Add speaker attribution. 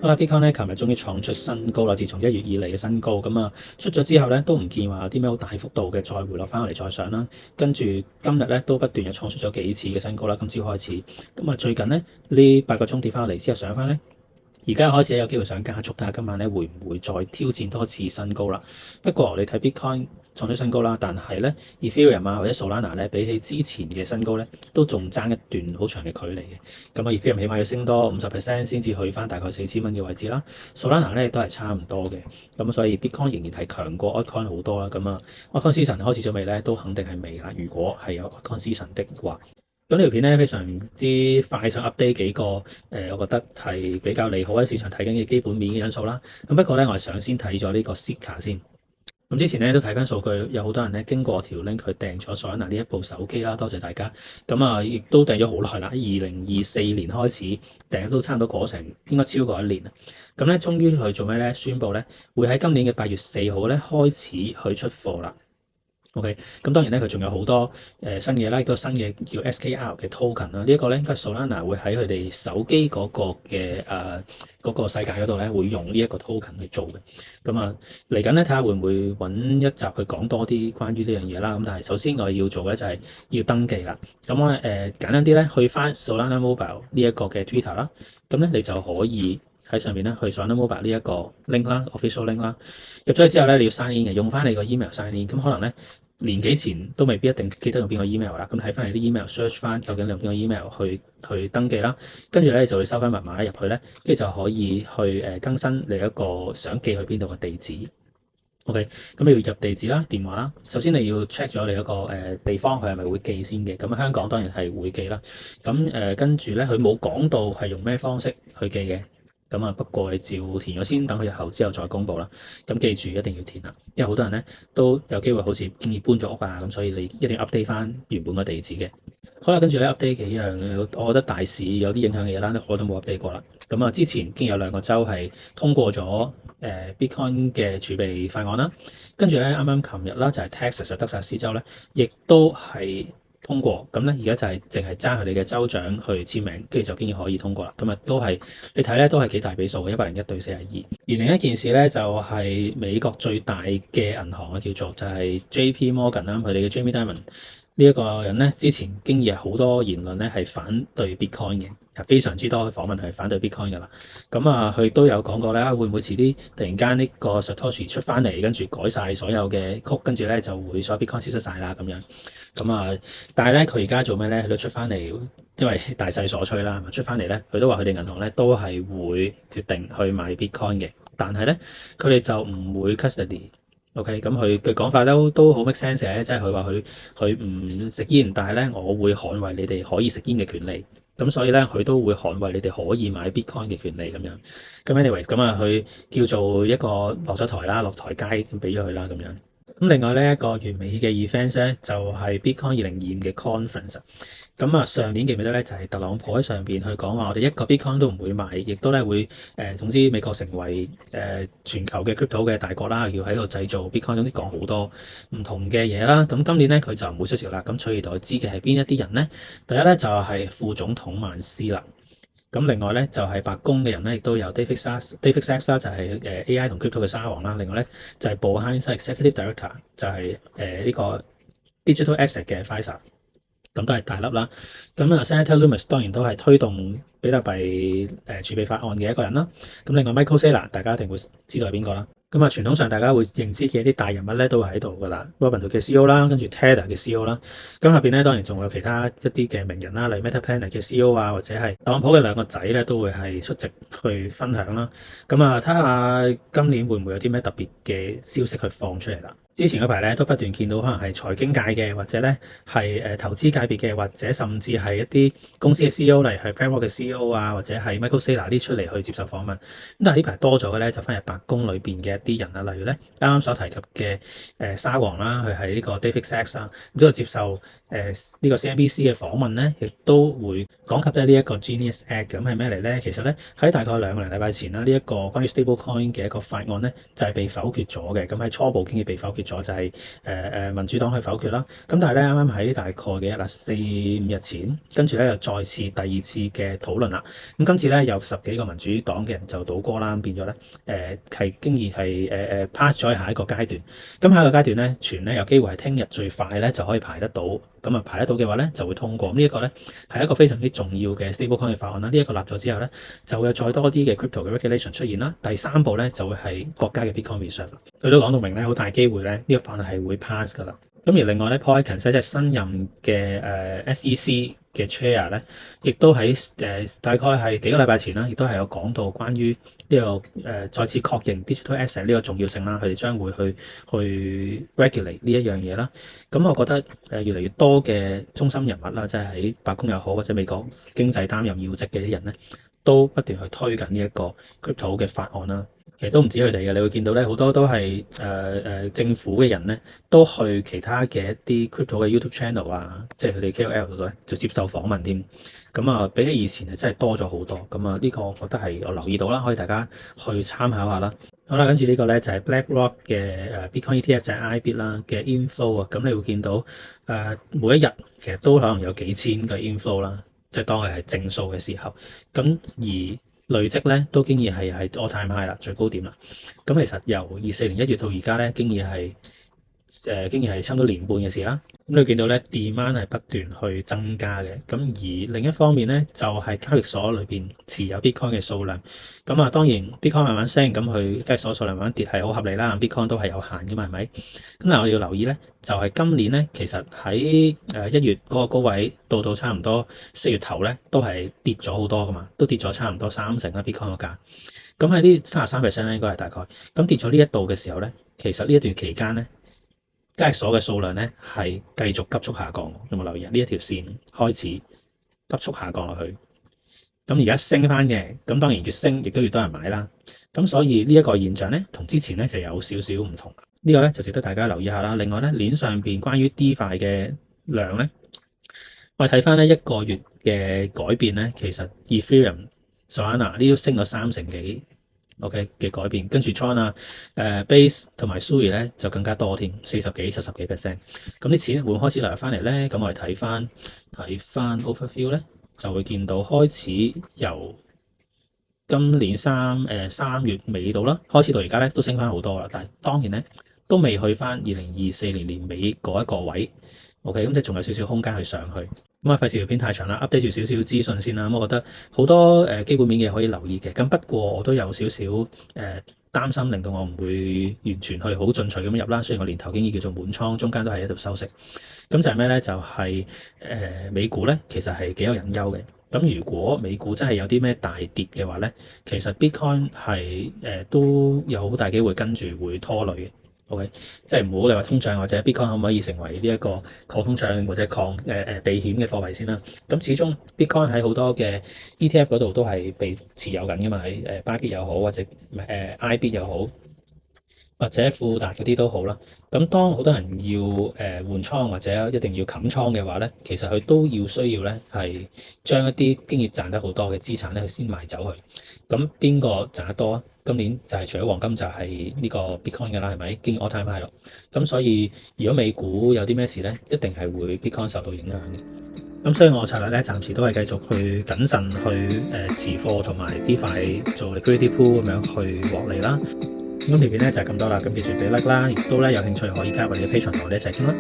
Speaker 1: 好啦，Bitcoin 咧，琴日終於創出新高啦！自從1月以嚟嘅新高，咁啊出咗之後咧，都唔見話有啲咩好大幅度嘅再回落翻落嚟再上啦。跟住今日咧都不斷又創出咗幾次嘅新高啦。今朝開始，咁啊最近咧呢8個鐘跌翻落嚟之後上翻咧，而家開始有機會想加速，睇下今晚咧會唔會再挑戰多次新高啦。不過你睇 Bitcoin 創出新高啦，但係咧 Ethereum 啊或者 Solana 咧比起之前嘅新高咧，都仲爭一段好長嘅距離嘅。咁啊 Ethereum 起碼要升多50%先至去翻大概4000蚊嘅位置啦。Solana 咧都係差唔多嘅。咁所以 Bitcoin 仍然係強過 Altcoin 好多啦。咁啊 Altcoin season 開始咗未咧？都肯定係未啦。如果係有 Altcoin season 的話，咁呢條片咧非常之快，想 update 幾個我覺得係比較利好喺市場睇緊嘅基本面嘅因素啦。咁不過咧，我係想先睇咗呢個 Zika 先。咁之前咧都睇翻數據，有好多人咧經過條 link 佢訂咗 Solana 呢一部手機啦，多謝大家。咁啊，亦都訂咗好耐啦，喺2024年開始訂都差唔多過成，應該超過1年啦。咁咧，終於去做咩咧？宣布咧會喺今年嘅8月4號咧開始去出貨啦。OK，咁當然咧，佢仲有好多新嘢啦，亦都新嘅叫 SKR 嘅 token 啦。呢一個咧應該 Solana 會喺佢哋手機嗰個嘅嗰個世界嗰度咧，會用呢一個 token 去做嘅。咁啊，嚟緊咧睇下會唔會揾一集去講多啲關於呢樣嘢啦。咁但係首先我要做嘅就係要登記啦。咁我簡單啲咧，去翻 Solana Mobile 呢一個嘅 Twitter 啦。咁咧你就可以喺上面咧去 Solana Mobile 呢一個 link 啦 ，official link 啦。入咗去之後咧，你要 sign in 嘅，用翻你個 email sign in。咁可能咧年幾前都未必一定記得用邊個 email 啦。咁睇翻你啲 email search 翻究竟你用邊個 email 去登記啦。跟住咧就會收翻密碼咧入去咧，跟住就可以去更新你一個想寄去邊度嘅地址。OK，咁你要入地址啦、電話啦。首先你要 check 咗你一個地方佢係咪會寄先嘅。咁香港當然係會寄啦。咁跟住咧佢冇講到係用咩方式去寄嘅。咁啊，不過你照填咗先，等佢日後之後再公佈啦。咁記住一定要填啦，因為好多人咧都有機會好似經已搬咗屋啊，咁所以你一定要 update 翻原本個地址嘅。好啦，跟住咧 update 幾樣，我覺得大市有啲影響嘅嘢啦，我都冇 update 過啦。咁啊，之前已經有2個州係通過咗Bitcoin 嘅儲備法案啦，跟住咧啱啱琴日啦就係 Texas 德薩斯州咧，亦都係通過。咁咧而家就係淨係爭佢哋嘅州長去簽名，跟住就經已可以通過啦。咁啊都係你睇咧都係幾大比數嘅101-42。而另一件事咧就係美國最大嘅銀行啊，叫做就係 JP Morgan 啦，佢哋嘅 Jamie Dimon。呢一個人咧，之前經已有好多言論咧係反對 Bitcoin 嘅，係非常之多嘅訪問係反對 Bitcoin 噶啦。咁啊，佢都有講過咧，會唔會遲啲突然間呢個 Satoshi 出翻嚟，跟住改晒所有嘅曲，跟住咧就會所有 Bitcoin 消失晒啦咁樣。咁啊，但係咧佢而家做咩咧？佢都出翻嚟，因為大勢所趨啦，出翻嚟咧，佢都話佢哋銀行咧都係會決定去買 Bitcoin 嘅，但係咧佢哋就唔會 custody。OK，咁佢嘅講法都好 make sense 嘅，即係佢話佢唔食煙，但係咧我會捍衛你哋可以食煙嘅權利，咁所以咧佢都會捍衛你哋可以買 Bitcoin 嘅權利咁樣。咁 anyways，咁啊佢叫做一個落咗台啦，落台階咁俾咗佢啦咁樣。咁另外呢一個完美嘅 event 咧就係 Bitcoin 2025嘅 conference。咁啊上年記唔記得咧就係特朗普喺上邊去講話，我哋一個 Bitcoin 都唔會賣，亦都咧會總之美國成為全球嘅 crypto 嘅大國啦，要喺度製造 Bitcoin，總之講好多唔同嘅嘢啦。咁今年咧佢就唔會出席啦。咁取而代之嘅係邊一啲人咧？第一咧就係副總統曼斯啦。咁另外咧就係白宮嘅人咧，亦都有 David Sacks 啦，就係AI 同 crypto 嘅沙王啦。另外咧就係 Bohan's Executive Director，就係呢個 Digital Asset 嘅 Pfizer， 咁都係大粒啦。咁啊 Senator Loomis 當然都係推動比特幣儲備法案嘅一個人啦。咁另外 Michael Saylor 大家一定會知道係邊個啦。咁啊，傳統上大家會認知嘅一啲大人物咧，都喺度噶啦。Robinhood 嘅 CEO 啦，跟住 Tether 嘅 CEO 啦。咁下邊咧當然仲有其他一啲嘅名人啦，例如 Meta Planet 嘅 CEO 啊，或者係特朗普嘅2個仔咧，都會係出席去分享啦。咁啊，睇下今年會唔會有啲咩特別嘅消息去放出嚟啦。之前嗰排咧都不斷見到可能係財經界嘅，或者咧係投資界別嘅，或者甚至係一啲公司嘅 CEO，例如係 BlackRock 嘅 CEO 啊，或者係 Michael Saylor 啲出嚟去接受訪問。咁但係呢排多咗嘅咧，就翻入白宮裏邊嘅一啲人啊，例如咧啱啱所提及嘅沙皇啦，佢係呢個 David Sacks 啊，都有接受呢個 CNBC 嘅訪問咧，亦都會講及呢一個 Genius Act。咁係咩嚟咧？其實咧喺大概2個禮拜前啦，呢一個關於 stablecoin 嘅一個法案咧就係被否決咗嘅。咁喺初步經已被否決咗。咗，就係民主黨去否決啦。咁但係咧啱啱喺大概嘅4-5日前，跟住咧又再次第二次嘅討論啦。咁今次咧有10幾個民主黨嘅人就倒戈啦，變咗咧係經已係pass 咗去下一個階段。咁下一個階段咧，傳咧有機會係聽日最快咧就可以排得到。咁啊排得到嘅話咧就會通過。呢一個咧係一個非常之重要嘅 stablecoin 嘅法案啦。呢一個立咗之後咧，就會有再多啲嘅 crypto 嘅 regulation 出現啦。第3步咧就會係國家嘅 Bitcoin Reserve。佢都講到明咧，好大機會咧呢個法案係會 pass 噶啦。咁而另外咧 Paul Ekins 即係新任嘅SEC 嘅 chair 咧，亦都喺大概係幾個禮拜前啦，亦都係有講到關於呢個再次確認 digital asset 呢個重要性啦。佢哋將會去 regulate 呢一樣嘢啦。咁我覺得越嚟越多嘅中心人物啦，即係喺白宮又好或者美國經濟擔任要職嘅啲人咧，都不斷去推緊呢一個 crypto 嘅法案啦。其實都唔止佢哋嘅，你會見到咧好多都係政府嘅人咧，都去其他嘅一啲 crypto 嘅 YouTube channel 啊，即係佢哋 KOL 度咧就接受訪問添。咁啊，比起以前係真係多咗好多。咁啊，呢個我覺得係我留意到啦，可以大家去參考下啦。好啦，跟住呢個咧就係 BlackRock 嘅Bitcoin ETF 就係 IBIT 啦嘅 inflow 啊。咁你會見到每一日其實都可能有幾千個 inflow 啦，即係當佢係正數嘅時候。咁而累積咧都經已係 all time high 啦，最高點啦。咁其實由24年1月到而家咧，經已係差唔多年半嘅事啦。咁你見到咧 demand 係不斷去增加嘅。咁而另一方面咧，就係交易所裏邊持有 Bitcoin 嘅數量。咁啊，當然 Bitcoin 慢慢升，咁佢交易所數量慢慢跌係好合理啦。Bitcoin 都係有限嘅嘛，係咪？咁但係我哋要留意咧，就係今年咧，其實喺1月嗰個高位到差唔多4月頭咧，都係跌咗好多噶嘛，都跌咗差唔多30%啦 Bitcoin 個價。咁喺呢33%咧，應該係大概。咁跌咗呢一度嘅時候咧，其實呢一段期間咧，交易所嘅數量咧係繼續急速下降。有冇留意啊？呢一條線開始急速下降落去。咁而家升翻嘅，咁當然越升亦都越多人買啦。咁所以呢一個現象咧，同之前咧就有少少唔同。呢個咧就值得大家留意下啦。另外咧，鏈上邊關於 DeFi 嘅量咧，我哋睇翻咧1個月嘅改變咧，其實 Ethereum、Solana 呢都升咗30%幾。OK 嘅改變，跟住 Tron 啊、Base 同埋 Sui 咧就更加多添，40幾、70幾%。咁啲錢會唔會開始流入翻嚟咧？咁我哋睇翻 Overview 咧，就會見到開始由今年3月尾到啦，開始到而家咧都升翻好多啦。但係當然咧都未去翻2024年年尾嗰一個位。OK，咁即係仲有少少空間去上去。咁啊，費事條片太長啦 ，update 住少少資訊先啦。咁我覺得好多基本面嘅可以留意嘅。咁不過我都有少少擔心，令到我唔會完全去好進取咁入啦。雖然我年頭經已叫做滿倉，中間都係喺度收息。咁就係咩咧？就係美股咧，其實係幾有隱憂嘅。咁如果美股真係有啲咩大跌嘅話咧，其實 Bitcoin 係都有好大機會跟住會拖累嘅。OK， 即係唔好你話通脹或者 Bitcoin 可唔可以成為呢一個抗通脹或者抗避險嘅貨幣先啦？咁始終 Bitcoin 喺好多嘅 ETF 嗰度都係被持有緊嘅嘛，喺Bybit 又好或者IBIT 又好，或者富達嗰啲都好啦。咁當好多人要換倉或者一定要冚倉嘅話咧，其實佢都需要咧係將一啲經已賺得好多嘅資產咧，佢先賣走去。咁邊個賺得多啊？今年就係除咗黃金就係呢個 Bitcoin 嘅啦，係咪？經 all time high 咯。咁所以如果美股有啲咩事咧，一定係會 Bitcoin 受到影響嘅。咁所以我策略咧，暫時都係繼續去謹慎去持貨同埋 DeFi 做 liquidity pool 咁樣去獲利啦。咁條片咧就係咁多啦。咁記住俾 like 啦，亦都咧有興趣可以加入我哋嘅 Patreon 同我哋一齊傾啦。